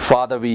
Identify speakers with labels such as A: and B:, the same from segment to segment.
A: Father, we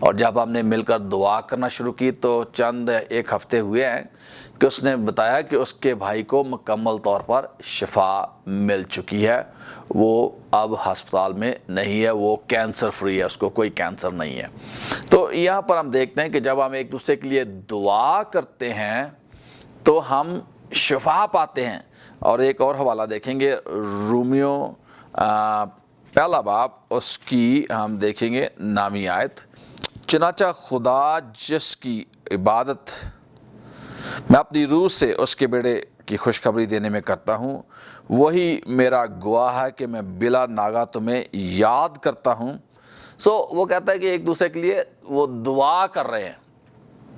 A: اور جب ہم نے مل کر دعا کرنا شروع کی تو چند ایک ہفتے ہوئے ہیں کہ اس نے بتایا کہ اس کے بھائی کو مکمل طور پر شفا مل چکی ہے، وہ اب ہسپتال میں نہیں ہے، وہ کینسر فری ہے، اس کو کوئی کینسر نہیں ہے۔ تو یہاں پر ہم دیکھتے ہیں کہ جب ہم ایک دوسرے کے لیے دعا کرتے ہیں تو ہم شفا پاتے ہیں۔ اور ایک اور حوالہ دیکھیں گے، رومیو پہلا باب، اس کی ہم دیکھیں گے 9 آیت۔ چنانچہ خدا جس کی عبادت میں اپنی روح سے اس کے بیٹے کی خوشخبری دینے میں کرتا ہوں، وہی میرا گواہ ہے کہ میں بلا ناگہ تمہیں یاد کرتا ہوں۔ وہ کہتا ہے کہ ایک دوسرے کے لیے وہ دعا کر رہے ہیں،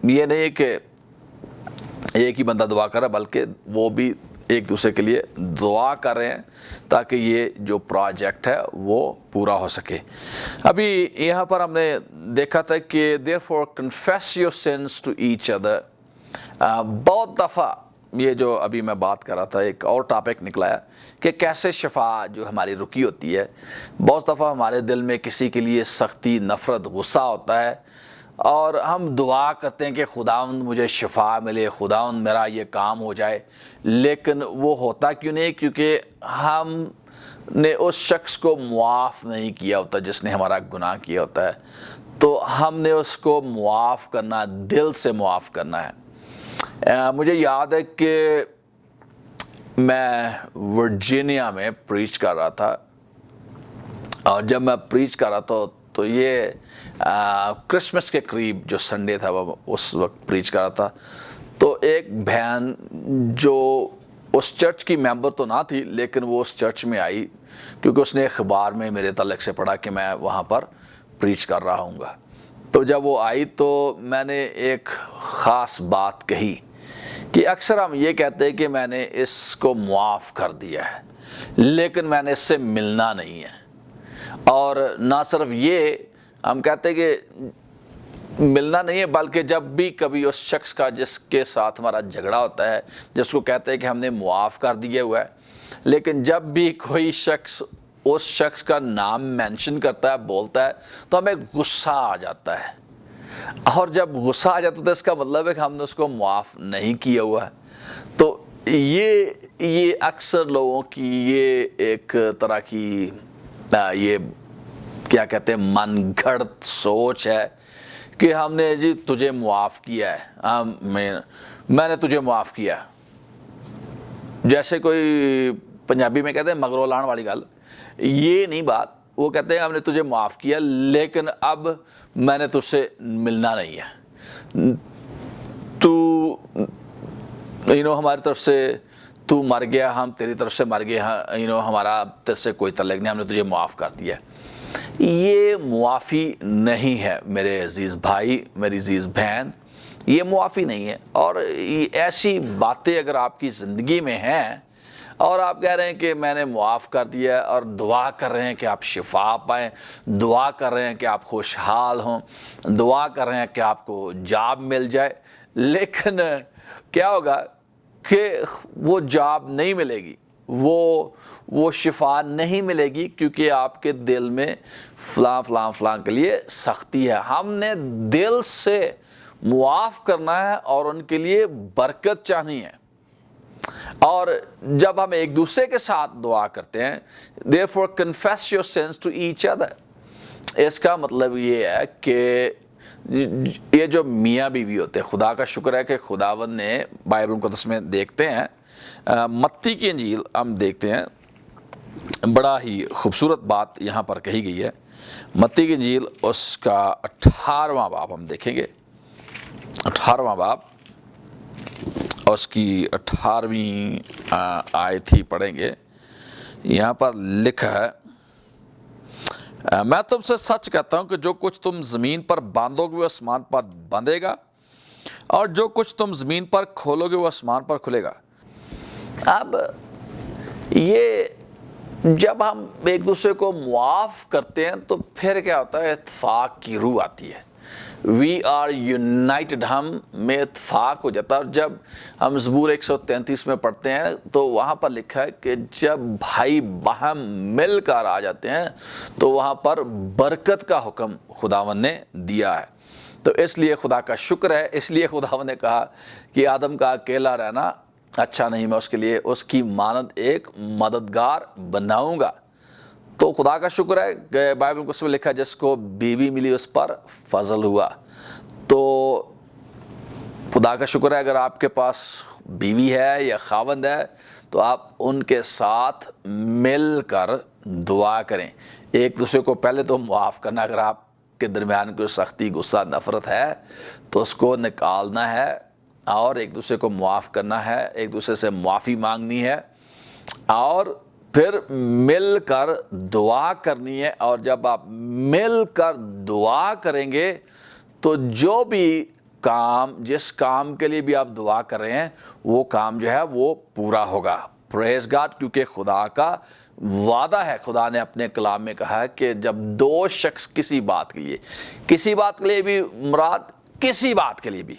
A: یہ نہیں کہ ایک ہی بندہ دعا کر رہا ہے، بلکہ وہ بھی ایک دوسرے کے لیے دعا کر رہے ہیں تاکہ یہ جو پروجیکٹ ہے وہ پورا ہو سکے۔ ابھی یہاں پر ہم نے دیکھا تھا کہ therefore confess your sins to each other۔ بہت دفعہ یہ جو ابھی میں بات کر رہا تھا ایک اور ٹاپک نکلا ہے کہ کیسے شفا جو ہماری رکی ہوتی ہے۔ بہت دفعہ ہمارے دل میں کسی کے لیے سختی، نفرت، غصہ ہوتا ہے اور ہم دعا کرتے ہیں کہ خداوند مجھے شفا ملے، خداوند میرا یہ کام ہو جائے، لیکن وہ ہوتا کیوں نہیں؟ کیونکہ ہم نے اس شخص کو معاف نہیں کیا ہوتا جس نے ہمارا گناہ کیا ہوتا ہے۔ تو ہم نے اس کو معاف کرنا، دل سے معاف کرنا ہے۔ مجھے یاد ہے کہ میں ورجینیا میں پریچ کر رہا تھا، اور جب میں پریچ کر رہا تھا تو یہ کرسمس کے قریب جو سنڈے تھا وہ اس وقت پریچ کر رہا تھا، تو ایک بہن جو اس چرچ کی ممبر تو نہ تھی لیکن وہ اس چرچ میں آئی کیونکہ اس نے اخبار میں میرے تعلق سے پڑھا کہ میں وہاں پر پریچ کر رہا ہوں گا۔ تو جب وہ آئی تو میں نے ایک خاص بات کہی کہ اکثر ہم یہ کہتے ہیں کہ میں نے اس کو معاف کر دیا ہے لیکن میں نے اس سے ملنا نہیں ہے، اور نہ صرف یہ ہم کہتے ہیں کہ ملنا نہیں ہے بلکہ جب بھی کبھی اس شخص کا جس کے ساتھ ہمارا جھگڑا ہوتا ہے، جس کو کہتے ہیں کہ ہم نے معاف کر دیا ہوا ہے، لیکن جب بھی کوئی شخص اس شخص کا نام مینشن کرتا ہے، بولتا ہے، تو ہمیں غصہ آ جاتا ہے، اور جب غصہ آ جاتا ہے تو اس کا مطلب ہے کہ ہم نے اس کو معاف نہیں کیا ہوا ہے۔ تو یہ اکثر لوگوں کی یہ ایک طرح کی یہ کیا کہتے ہیں من گھڑت سوچ ہے کہ ہم نے جی تجھے معاف کیا ہے، میں نے تجھے معاف کیا، جیسے کوئی پنجابی میں کہتے ہیں مگرو لان والی گل، یہ نہیں بات۔ وہ کہتے ہیں ہم نے تجھے معاف کیا لیکن اب میں نے تجھ سے ملنا نہیں ہے، تو ہماری طرف سے تو مر گیا، ہم تیری طرف سے مر گئے، ہمارا تجھ سے کوئی تعلق نہیں، ہم نے تجھے معاف کر دیا۔ یہ معافی نہیں ہے میرے عزیز بھائی، میری عزیز بہن، یہ معافی نہیں ہے۔ اور ایسی باتیں اگر آپ کی زندگی میں ہیں اور آپ کہہ رہے ہیں کہ میں نے معاف کر دیا اور دعا کر رہے ہیں کہ آپ شفا پائیں، دعا کر رہے ہیں کہ آپ خوشحال ہوں، دعا کر رہے ہیں کہ آپ کو جاب مل جائے، لیکن کیا ہوگا کہ وہ جاب نہیں ملے گی، وہ شفا نہیں ملے گی، کیونکہ آپ کے دل میں فلاں فلاں فلاں کے لیے سختی ہے۔ ہم نے دل سے معاف کرنا ہے اور ان کے لیے برکت چاہنی ہے۔ اور جب ہم ایک دوسرے کے ساتھ دعا کرتے ہیں therefore confess your sins to each other، اس کا مطلب یہ ہے کہ یہ جو میاں بیوی ہوتے ہیں، خدا کا شکر ہے کہ خداوند نے بائبل مقدس میں دیکھتے ہیں، متی کی انجیل ہم دیکھتے ہیں، بڑا ہی خوبصورت بات یہاں پر کہی گئی ہے۔ متی کی انجیل اس کا 18واں باب ہم دیکھیں گے، 18واں باب اس کی 18ویں آیت ہی پڑھیں گے۔ یہاں پر لکھا ہے، میں تم سے سچ کہتا ہوں کہ جو کچھ تم زمین پر باندھو گے وہ آسمان پر باندھے گا، اور جو کچھ تم زمین پر کھولو گے وہ آسمان پر کھلے گا۔ اب یہ جب ہم ایک دوسرے کو معاف کرتے ہیں تو پھر کیا ہوتا ہے؟ اتفاق کی روح آتی ہے، وی آر یونائٹڈ، ہم میں اتفاق ہو جاتا ہے۔ اور جب ہم زبور 133 میں پڑھتے ہیں تو وہاں پر لکھا ہے کہ جب بھائی باہم مل کر آ جاتے ہیں تو وہاں پر برکت کا حکم خداوند نے دیا ہے۔ تو اس لیے خدا کا شکر ہے، اس لیے خداوند نے کہا کہ آدم کا اکیلا رہنا اچھا نہیں، میں اس کے لیے اس کی مانند ایک مددگار بناؤں گا۔ تو خدا کا شکر ہے کہ بائبل میں لکھا جس کو بیوی ملی اس پر فضل ہوا۔ تو خدا کا شکر ہے اگر آپ کے پاس بیوی ہے یا خاوند ہے تو آپ ان کے ساتھ مل کر دعا کریں، ایک دوسرے کو پہلے تو معاف کرنا، اگر آپ کے درمیان کوئی سختی، غصہ، نفرت ہے تو اس کو نکالنا ہے اور ایک دوسرے کو معاف کرنا ہے، ایک دوسرے سے معافی مانگنی ہے اور پھر مل کر دعا کرنی ہے۔ اور جب آپ مل کر دعا کریں گے تو جو بھی کام، جس کام کے لیے بھی آپ دعا کر رہے ہیں وہ کام جو ہے وہ پورا ہوگا۔ پریز گاڈ، کیونکہ خدا کا وعدہ ہے، خدا نے اپنے کلام میں کہا ہے کہ جب دو شخص کسی بات کے لیے بھی مراد کسی بات کے لیے بھی،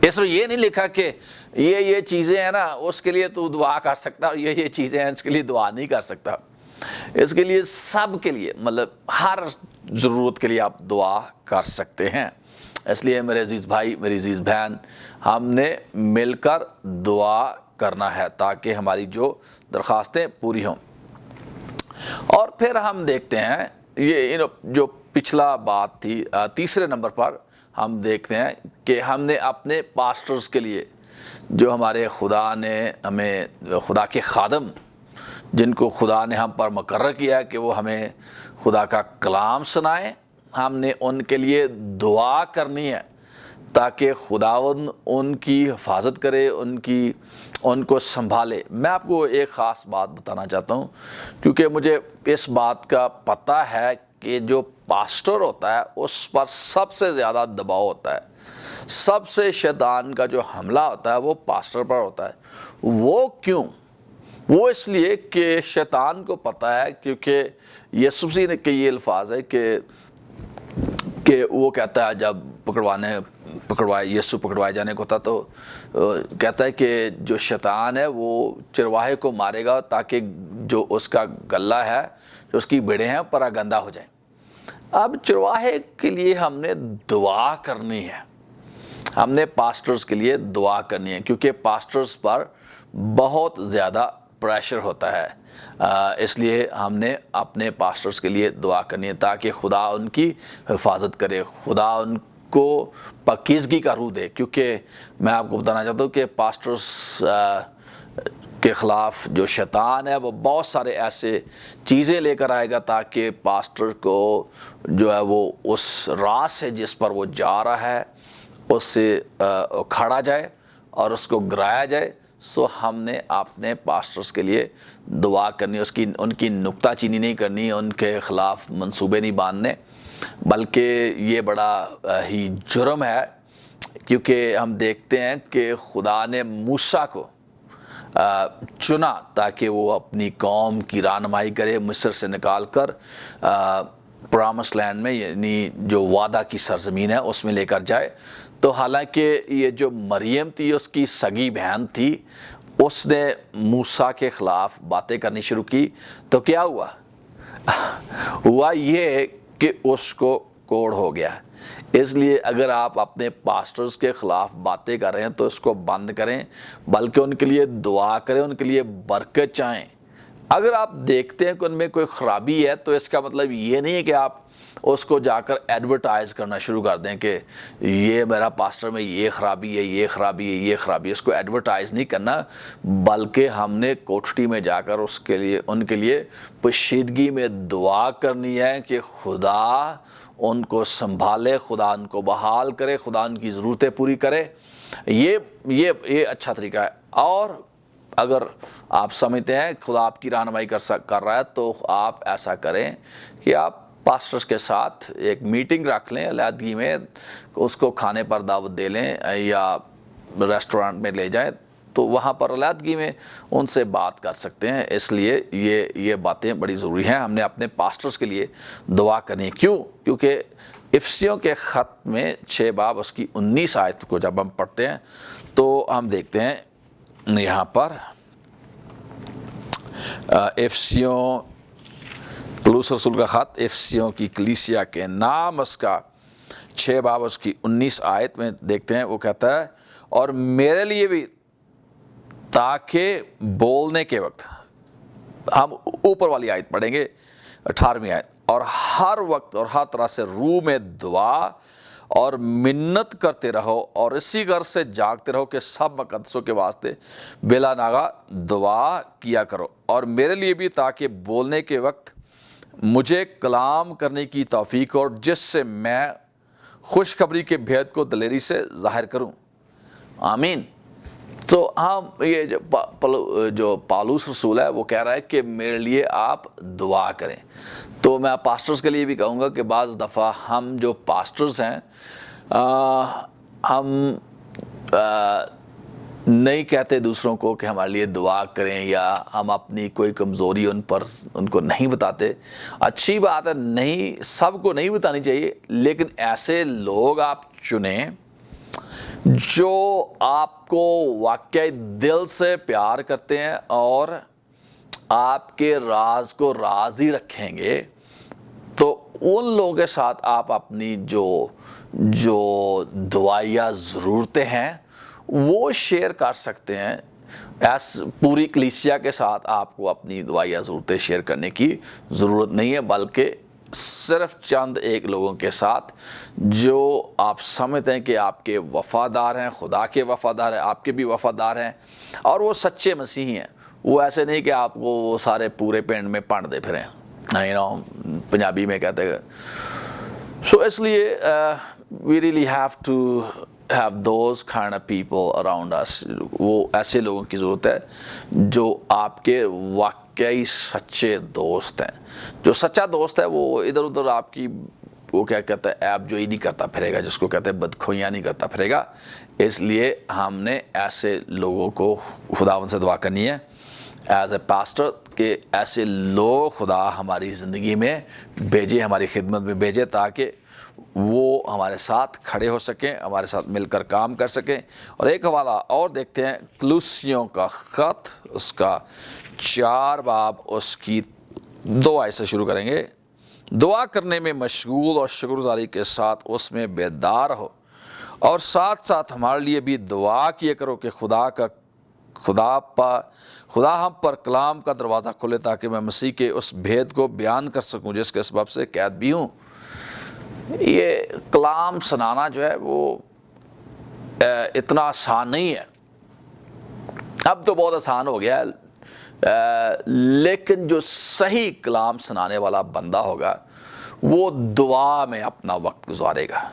A: اس میں یہ نہیں لکھا کہ یہ چیزیں ہیں نا اس کے لیے تو دعا کر سکتا اور یہ چیزیں ہیں اس کے لیے دعا نہیں کر سکتا، اس کے لیے سب کے لیے، مطلب ہر ضرورت کے لیے آپ دعا کر سکتے ہیں۔ اس لیے میرے عزیز بھائی، میری عزیز بہن، ہم نے مل کر دعا کرنا ہے تاکہ ہماری جو درخواستیں پوری ہوں۔ اور پھر ہم دیکھتے ہیں یہ جو پچھلا بات تھی، تیسرے نمبر پر ہم دیکھتے ہیں کہ ہم نے اپنے پاسٹرز کے لیے، جو ہمارے خدا نے ہمیں، خدا کے خادم جن کو خدا نے ہم پر مقرر کیا ہے کہ وہ ہمیں خدا کا کلام سنائیں، ہم نے ان کے لیے دعا کرنی ہے تاکہ خداوند ان کی حفاظت کرے، ان کو سنبھالے۔ میں آپ کو ایک خاص بات بتانا چاہتا ہوں، کیونکہ مجھے اس بات کا پتہ ہے کہ جو پاسٹر ہوتا ہے اس پر سب سے زیادہ دباؤ ہوتا ہے، سب سے شیطان کا جو حملہ ہوتا ہے وہ پاسٹر پر ہوتا ہے۔ وہ کیوں؟ وہ اس لیے کہ شیطان کو پتہ ہے، کیونکہ یسوع مسیح نے کہ یہ الفاظ ہے کہ وہ کہتا ہے جب یسوع پکڑوائے جانے کو تھا تو کہتا ہے کہ جو شیطان ہے وہ چرواہے کو مارے گا تاکہ جو اس کا گلہ ہے، جو اس کی بھیڑیں ہیں پراگندہ ہو جائیں۔ اب چرواہے کے لیے ہم نے دعا کرنی ہے، ہم نے پاسٹرز کے لیے دعا کرنی ہے، کیونکہ پاسٹرز پر بہت زیادہ پریشر ہوتا ہے۔ اس لیے ہم نے اپنے پاسٹرز کے لیے دعا کرنی ہے تاکہ خدا ان کی حفاظت کرے، خدا ان کو پاکیزگی کا روح دے۔ کیونکہ میں آپ کو بتانا چاہتا ہوں کہ پاسٹرز کے خلاف جو شیطان ہے وہ بہت سارے ایسے چیزیں لے کر آئے گا تاکہ پاسٹر کو جو ہے وہ اس راہ سے جس پر وہ جا رہا ہے اس سے اکھاڑا جائے اور اس کو گرایا جائے۔ سو ہم نے اپنے پاسٹرز کے لیے دعا کرنی، ان کی نکتہ چینی نہیں کرنی، ان کے خلاف منصوبے نہیں باندھنے، بلکہ یہ بڑا ہی جرم ہے، کیونکہ ہم دیکھتے ہیں کہ خدا نے موسیٰ کو چنا تاکہ وہ اپنی قوم کی رہنمائی کرے، مصر سے نکال کر پرامس لینڈ میں، یعنی جو وعدہ کی سرزمین ہے اس میں لے کر جائے۔ تو حالانکہ یہ جو مریم تھی اس کی سگی بہن تھی، اس نے موسیٰ کے خلاف باتیں کرنی شروع کی، تو کیا ہوا یہ کہ اس کو کوڑ ہو گیا۔ اس لیے اگر آپ اپنے پاسٹرز کے خلاف باتیں کر رہے ہیں تو اس کو بند کریں، بلکہ ان کے لیے دعا کریں، ان کے لیے برکت چاہیں۔ اگر آپ دیکھتے ہیں کہ ان میں کوئی خرابی ہے تو اس کا مطلب یہ نہیں ہے کہ آپ اس کو جا کر ایڈورٹائز کرنا شروع کر دیں کہ یہ میرا پاسٹر میں یہ خرابی ہے، یہ خرابی ہے، یہ خرابی ہے۔ اس کو ایڈورٹائز نہیں کرنا، بلکہ ہم نے کوٹھڑی میں جا کر ان کے لیے پوشیدگی میں دعا کرنی ہے کہ خدا ان کو سنبھالے، خدا ان کو بحال کرے، خدا ان کی ضرورتیں پوری کرے۔ یہ اچھا طریقہ ہے۔ اور اگر آپ سمجھتے ہیں خدا آپ کی رہنمائی کر رہا ہے تو آپ ایسا کریں کہ آپ پاسٹرز کے ساتھ ایک میٹنگ رکھ لیں علیحدگی میں، اس کو کھانے پر دعوت دے لیں یا ریسٹورانٹ میں لے جائیں، تو وہاں پر علیحدگی میں ان سے بات کر سکتے ہیں۔ اس لیے یہ باتیں بڑی ضروری ہیں، ہم نے اپنے پاسٹرز کے لیے دعا کرنی ہے۔ کیوں؟ کیونکہ افسیوں کے خط میں 6 باب اس کی 19 آیت کو جب ہم پڑھتے ہیں تو ہم دیکھتے ہیں یہاں پر افسیوں پولس رسول کا خط افسیوں کی کلیسیا کے نام اس کا 6 باب اس کی 19 آیت میں دیکھتے ہیں، وہ کہتا ہے اور میرے لیے بھی تاکہ بولنے کے وقت، ہم اوپر والی آیت پڑھیں گے 18ویں آیت، اور ہر وقت اور ہر طرح سے روح میں دعا اور منت کرتے رہو اور اسی غرض سے جاگتے رہو کہ سب مقدسوں کے واسطے بلا ناغہ دعا کیا کرو، اور میرے لیے بھی تاکہ بولنے کے وقت مجھے کلام کرنے کی توفیق اور جس سے میں خوشخبری کے بھید کو دلیری سے ظاہر کروں، آمین۔ تو ہم یہ جو پالوس رسول ہے وہ کہہ رہا ہے کہ میرے لیے آپ دعا کریں۔ تو میں پاسٹرز کے لیے بھی کہوں گا کہ بعض دفعہ ہم جو پاسٹرز ہیں ہم نہیں کہتے دوسروں کو کہ ہمارے لیے دعا کریں، یا ہم اپنی کوئی کمزوری ان کو نہیں بتاتے۔ اچھی بات ہے، نہیں سب کو نہیں بتانی چاہیے، لیکن ایسے لوگ آپ چنیں جو آپ کو واقعی دل سے پیار کرتے ہیں اور آپ کے راز کو راز ہی رکھیں گے، تو ان لوگوں کے ساتھ آپ اپنی جو دعائیہ ضرورتیں ہیں وہ شیئر کر سکتے ہیں۔ پوری کلیسیا کے ساتھ آپ کو اپنی دعائیہ ضرورتیں شیئر کرنے کی ضرورت نہیں ہے، بلکہ صرف چند ایک لوگوں کے ساتھ جو آپ سمجھتے ہیں کہ آپ کے وفادار ہیں، خدا کے وفادار ہیں، آپ کے بھی وفادار ہیں اور وہ سچے مسیحی ہیں۔ وہ ایسے نہیں کہ آپ کو وہ سارے پورے پینڈ میں پانڈ دے پھریں، پنجابی میں کہتے ہیں۔ سو اس لیے we really have to have those kind of people around us۔ وہ ایسے لوگوں کی ضرورت ہے جو آپ کے واقعی سچے دوست ہیں۔ جو سچا دوست ہے وہ ادھر ادھر آپ کی وہ کیا کہتا ہے ایپ جو ہی نہیں کرتا پھرے گا، جس کو کہتے ہیں بدخوئیاں نہیں کرتا پھرے گا۔ اس لیے ہم نے ایسے لوگوں کو خداوند سے دعا کرنی ہے ایز اے پاسٹر کہ ایسے لوگ خدا ہماری زندگی میں بھیجے، ہماری خدمت میں بھیجے، تاکہ وہ ہمارے ساتھ کھڑے ہو سکیں، ہمارے ساتھ مل کر کام کر سکیں۔ اور ایک حوالہ اور دیکھتے ہیں، کلوسیوں کا خط اس کا 4 باب اس کی 2 آیت سے شروع کریں گے۔ دعا کرنے میں مشغول اور شکرگزاری کے ساتھ اس میں بیدار ہو، اور ساتھ ساتھ ہمارے لیے بھی دعا کیا کرو کہ خدا ہم پر کلام کا دروازہ کھولے، تاکہ میں مسیح کے اس بھید کو بیان کر سکوں جس کے سبب سے قید بھی ہوں۔ یہ کلام سنانا جو ہے وہ اتنا آسان نہیں ہے، اب تو بہت آسان ہو گیا ہے، لیکن جو صحیح کلام سنانے والا بندہ ہوگا وہ دعا میں اپنا وقت گزارے گا،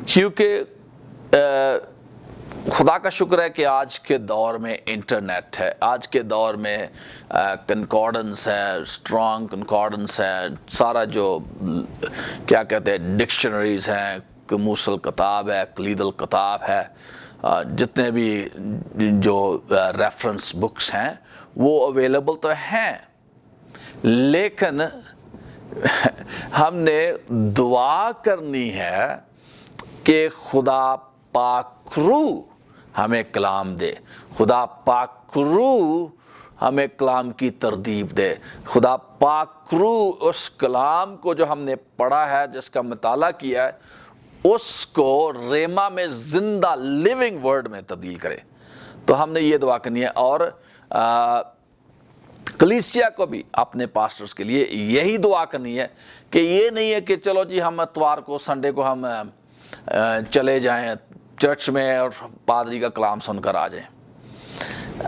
A: کیونکہ خدا کا شکر ہے کہ آج کے دور میں انٹرنیٹ ہے، آج کے دور میں کنکارڈنس ہے، اسٹرانگ کنکارڈنس ہے، سارا جو کیا کہتے ہیں ڈکشنریز ہیں، قاموس الکتاب ہے، کلید الکتاب ہے، جتنے بھی جو ریفرنس بکس ہیں وہ اویلیبل تو ہیں، لیکن ہم نے دعا کرنی ہے کہ خدا پاک روح ہمیں کلام دے، خدا پاک روح ہمیں کلام کی تردیب دے، خدا پاک روح اس کلام کو جو ہم نے پڑھا ہے، جس کا مطالعہ کیا ہے، اس کو ریما میں زندہ لیونگ ورڈ میں تبدیل کرے۔ تو ہم نے یہ دعا کرنی ہے، اور کلیسیا کو بھی اپنے پاسٹرز کے لیے یہی دعا کرنی ہے کہ یہ نہیں ہے کہ چلو جی ہم اتوار کو سنڈے کو ہم چلے جائیں چرچ میں اور پادری کا کلام سن کر آ جائیں۔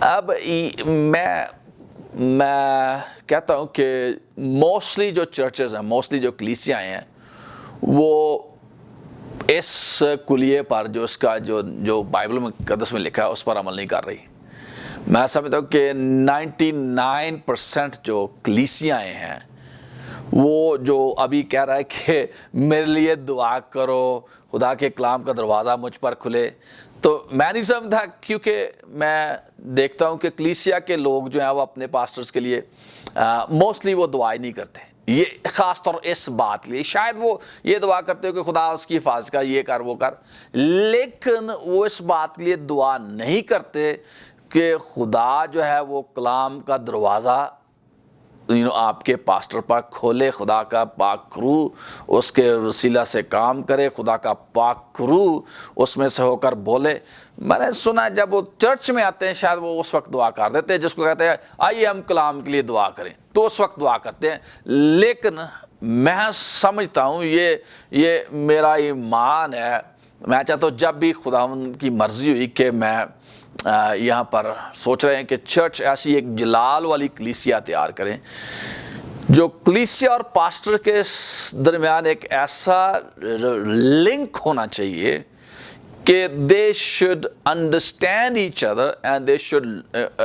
A: اب میں کہتا ہوں کہ موسٹلی جو چرچز ہیں، موسٹلی جو کلیسیاں ہیں، وہ اس کلیے پر جو اس کا جو بائبل مقدس میں لکھا ہے اس پر عمل نہیں کر رہی۔ میں سمجھتا ہوں کہ 99% جو کلیسیاں ہیں وہ جو ابھی کہہ رہا ہے کہ میرے لیے دعا کرو، خدا کے کلام کا دروازہ مجھ پر کھلے، تو میں نہیں سمجھتا، کیونکہ میں دیکھتا ہوں کہ کلیسیا کے لوگ جو ہیں وہ اپنے پاسٹرز کے لیے موسٹلی وہ دعائیں نہیں کرتے۔ یہ خاص طور اس بات کے لیے شاید وہ یہ دعا کرتے ہو کہ خدا اس کی حفاظت کر، یہ کر وہ کر، لیکن وہ اس بات کے لیے دعا نہیں کرتے کہ خدا جو ہے وہ کلام کا دروازہ آپ کے پاسٹر پر کھولے، خدا کا پاک روح اس کے وسیلہ سے کام کرے، خدا کا پاک روح اس میں سے ہو کر بولے۔ میں نے سنا ہے جب وہ چرچ میں آتے ہیں شاید وہ اس وقت دعا کر دیتے ہیں، جس کو کہتے ہیں آئیے ہم کلام کے لیے دعا کریں، تو اس وقت دعا کرتے ہیں۔ لیکن میں سمجھتا ہوں یہ میرا ایمان ہے، میں چاہتا ہوں جب بھی خداوند کی مرضی ہوئی کہ میں یہاں پر سوچ رہے ہیں کہ چرچ ایسی ایک جلال والی کلیسیا تیار کریں، جو کلیسیا اور پاسٹر کے درمیان ایک ایسا لنک ہونا چاہیے کہ they should understand each other and they should,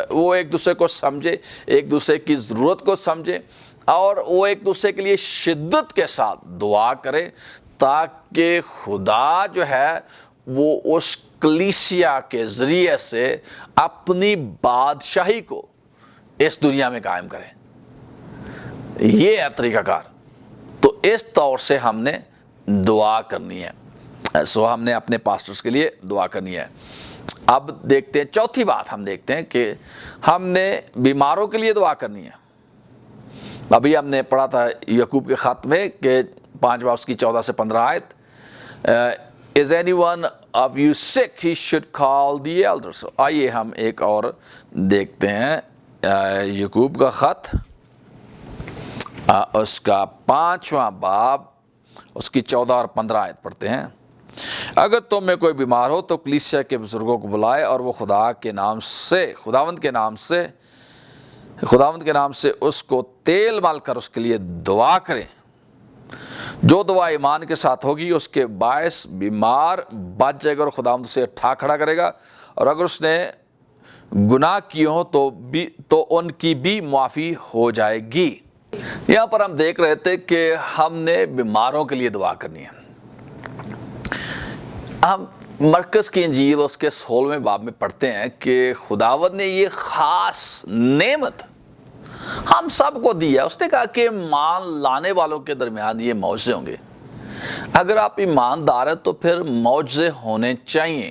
A: وہ ایک دوسرے کو سمجھے، ایک دوسرے کی ضرورت کو سمجھے، اور وہ ایک دوسرے کے لیے شدت کے ساتھ دعا کرے، تاکہ خدا جو ہے وہ اس کلیسیا کے ذریعے سے اپنی بادشاہی کو اس دنیا میں قائم کرے۔ یہ ہے طریقہ کار۔ تو اس طور سے ہم نے دعا کرنی ہے، ہم نے اپنے پاسٹرز کے لیے دعا کرنی ہے۔ اب دیکھتے ہیں چوتھی بات، ہم دیکھتے ہیں کہ ہم نے بیماروں کے لیے دعا کرنی ہے۔ ابھی ہم نے پڑھا تھا یعقوب کے خط میں کہ 5 باب کی 14 سے 15 آیت، Is anyone of you sick? He should call the elders. آئیے ہم ایک اور دیکھتے ہیں یعقوب کا خط، اس کا 5واں باب، اس کی 14 اور 15 آیت پڑھتے ہیں۔ اگر تم میں کوئی بیمار ہو تو کلیسیا کے بزرگوں کو بلائے، اور وہ خداوند کے نام سے اس کو تیل مال کر اس کے لیے دعا کریں۔ جو دعا ایمان کے ساتھ ہوگی اس کے باعث بیمار بچ جائے گا اور خداوند اسے اٹھا کھڑا کرے گا، اور اگر اس نے گناہ کیے ہوں تو ان کی بھی معافی ہو جائے گی۔ یہاں پر ہم دیکھ رہے تھے کہ ہم نے بیماروں کے لیے دعا کرنی ہے۔ ہم مرکز کی انجیل اس کے 16ویں باب میں پڑھتے ہیں کہ خداوند نے یہ خاص نعمت ہم سب کو دی ہے۔ اس نے کہا کہ ایمان لانے والوں کے درمیان یہ معجزے ہوں گے۔ اگر آپ ایماندار ہیں تو پھر معجزے ہونے چاہیے۔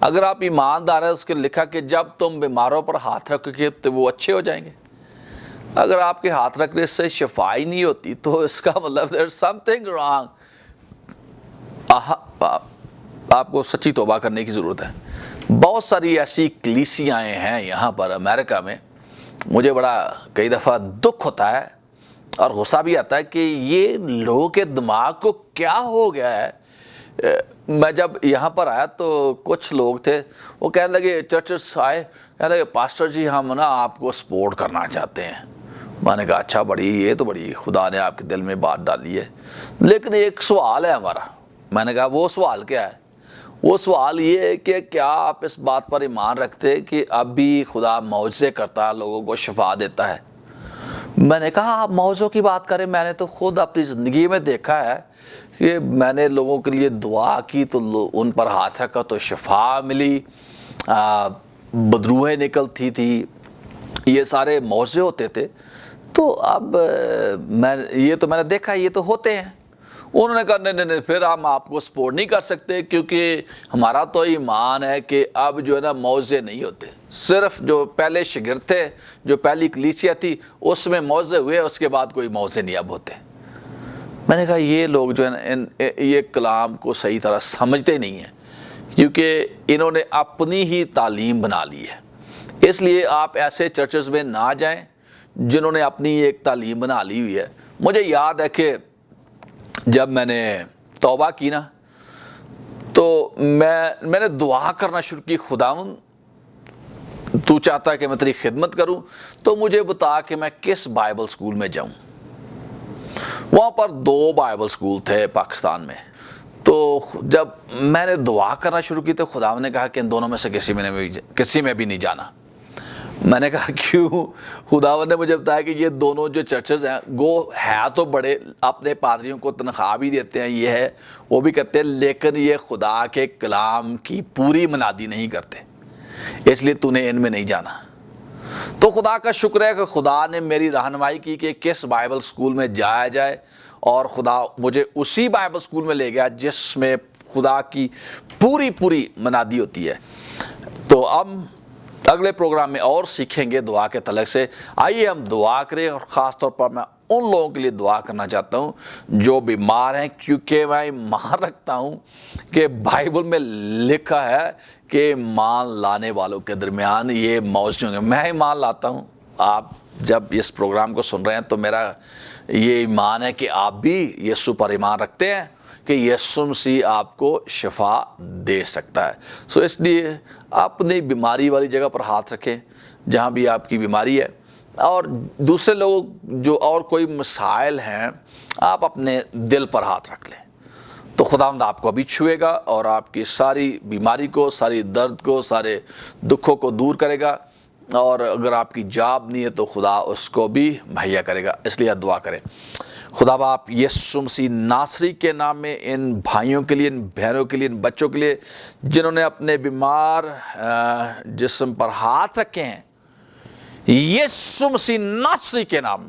A: اگر آپ ایماندار ہیں، اس کے لکھا کہ جب تم بیماروں پر ہاتھ رکھو گے تو وہ اچھے ہو جائیں گے۔ اگر آپ کے ہاتھ رکھنے سے شفا ہی نہیں ہوتی تو اس کا مطلب there's something wrong۔ آپ کو سچی توبہ کرنے کی ضرورت ہے۔ بہت ساری ایسی کلیسیاں ہیں یہاں پر امریکہ میں، مجھے بڑا کئی دفعہ دکھ ہوتا ہے اور غصہ بھی آتا ہے کہ یہ لوگوں کے دماغ کو کیا ہو گیا ہے۔ میں جب یہاں پر آیا تو کچھ لوگ تھے، وہ کہنے لگے، چرچز آئے، کہنے لگے پاسٹر جی ہم نا آپ کو سپورٹ کرنا چاہتے ہیں۔ میں نے کہا اچھا، یہ تو بڑی خدا نے آپ کے دل میں بات ڈالی ہے، لیکن ایک سوال ہے ہمارا۔ میں نے کہا وہ سوال کیا ہے؟ وہ سوال یہ ہے کہ کیا آپ اس بات پر ایمان رکھتے کہ اب بھی خدا معجزے کرتا ہے، لوگوں کو شفا دیتا ہے؟ میں نے کہا آپ معجزوں کی بات کریں، میں نے تو خود اپنی زندگی میں دیکھا ہے کہ میں نے لوگوں کے لیے دعا کی تو ان پر ہاتھ رکھا تو شفا ملی، بدروہیں نکلتی تھی، یہ سارے معجزے ہوتے تھے۔ تو اب میں نے دیکھا یہ تو ہوتے ہیں۔ انہوں نے کہا نہیں، پھر ہم آپ کو سپورٹ نہیں کر سکتے، کیونکہ ہمارا تو ایمان ہے کہ اب جو ہے نا معجزے نہیں ہوتے، صرف جو پہلے شاگرد تھے، جو پہلی کلیسیا تھی اس میں معجزے ہوئے، اس کے بعد کوئی معجزے نہیں اب ہوتے۔ میں نے کہا یہ لوگ جو ہے نا یہ کلام کو صحیح طرح سمجھتے نہیں ہیں، کیونکہ انہوں نے اپنی ہی تعلیم بنا لی ہے۔ اس لیے آپ ایسے چرچز میں نہ جائیں جنہوں نے اپنی ایک تعلیم بنا لی ہوئی ہے۔ مجھے یاد ہے کہ جب میں نے توبہ کی نا تو میں نے دعا کرنا شروع کی، خداوند تو چاہتا ہے کہ میں تیری خدمت کروں تو مجھے بتا کہ میں کس بائبل سکول میں جاؤں۔ وہاں پر 2 بائبل سکول تھے پاکستان میں۔ تو جب میں نے دعا کرنا شروع کی تو خداوند نے کہا کہ ان دونوں میں سے کسی میں بھی نہیں جانا۔ میں نے کہا کیوں؟ خداوند نے مجھے بتایا کہ یہ دونوں جو چرچز ہیں ہے تو بڑے، اپنے پادریوں کو تنخواہ بھی دیتے ہیں، یہ ہے وہ بھی کرتے ہیں، لیکن یہ خدا کے کلام کی پوری منادی نہیں کرتے، اس لیے تو نے ان میں نہیں جانا۔ تو خدا کا شکر ہے کہ خدا نے میری رہنمائی کی کہ کس بائبل اسکول میں جایا جائے، اور خدا مجھے اسی بائبل اسکول میں لے گیا جس میں خدا کی پوری منادی ہوتی ہے۔ تو اب اگلے پروگرام میں اور سیکھیں گے دعا کے تعلق سے۔ آئیے ہم دعا کریں، اور خاص طور پر میں ان لوگوں کے لیے دعا کرنا چاہتا ہوں جو بیمار ہیں، کیونکہ میں ایمان رکھتا ہوں کہ بائبل میں لکھا ہے کہ ایمان لانے والوں کے درمیان یہ موج ہوں گے۔ میں ایمان لاتا ہوں، آپ جب اس پروگرام کو سن رہے ہیں تو میرا یہ ایمان ہے کہ آپ بھی یسوع پر ایمان رکھتے ہیں کہ یسوع مسیح آپ کو شفا دے سکتا ہے۔ سو اس لیے اپنی بیماری والی جگہ پر ہاتھ رکھیں جہاں بھی آپ کی بیماری ہے، اور دوسرے لوگ جو اور کوئی مسائل ہیں آپ اپنے دل پر ہاتھ رکھ لیں، تو خداوند آپ کو ابھی چھوئے گا اور آپ کی ساری بیماری کو، ساری درد کو، سارے دکھوں کو دور کرے گا، اور اگر آپ کی جاب نہیں ہے تو خدا اس کو بھی مہیا کرے گا۔ اس لیے دعا کریں۔ خدا باپ یسوع مسیح ناصری کے نام میں ان بھائیوں کے لیے، ان بہنوں کے لیے، ان بچوں کے لیے جنہوں نے اپنے بیمار جسم پر ہاتھ رکھے ہیں، یسوع مسیح ناصری کے نام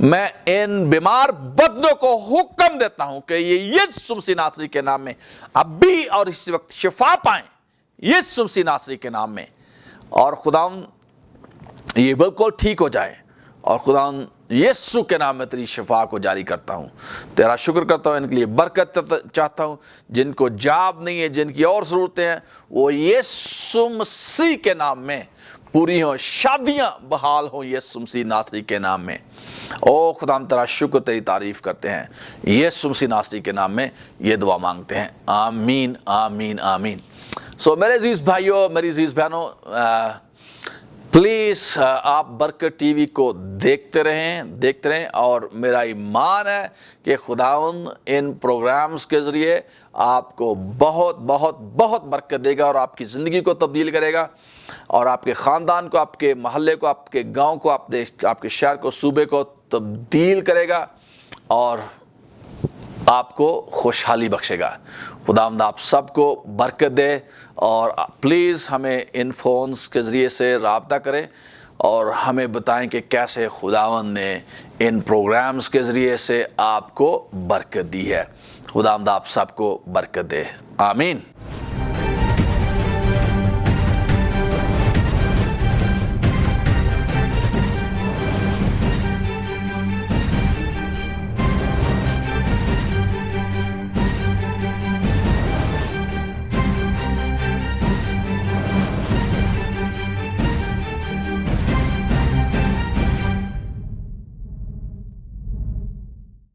A: میں ان بیمار بدنوں کو حکم دیتا ہوں کہ یہ یسوع مسیح ناصری کے نام میں ابھی اور اس وقت شفا پائیں، یسوع مسیح ناصری کے نام میں، اور خداوند یہ بالکل ٹھیک ہو جائے، اور خداوند یسوع کے نام میں تیری شفا کو جاری کرتا ہوں۔ تیرا شکر کرتا ہوں، ان کے لیے برکت چاہتا ہوں، جن کو جاب نہیں ہے، جن کی اور ضرورتیں ہیں، وہ یسوع مسیح کے نام میں پوری ہوں، شادیاں بحال ہوں یسوع مسیح ناصری کے نام میں۔ او خدا ہم تیرا شکر، تیری تعریف کرتے ہیں، یسوع مسیح ناصری کے نام میں یہ دعا مانگتے ہیں، آمین آمین آمین۔ سو میرے عزیز بھائیوں، میری عزیز بہنوں، پلیز آپ برکت ٹی وی کو دیکھتے رہیں، اور میرا ایمان ہے کہ خداوند ان پروگرامز کے ذریعے آپ کو بہت بہت بہت برکت دے گا، اور آپ کی زندگی کو تبدیل کرے گا، اور آپ کے خاندان کو، آپ کے محلے کو، آپ کے گاؤں کو، آپ کے شہر کو، صوبے کو تبدیل کرے گا، اور آپ کو خوشحالی بخشے گا۔ خداوند آپ سب کو برکت دے، اور پلیز ہمیں ان فونز کے ذریعے سے رابطہ کریں اور ہمیں بتائیں کہ کیسے خداوند نے ان پروگرامز کے ذریعے سے آپ کو برکت دی ہے۔ خداوند آپ سب کو برکت دے، آمین۔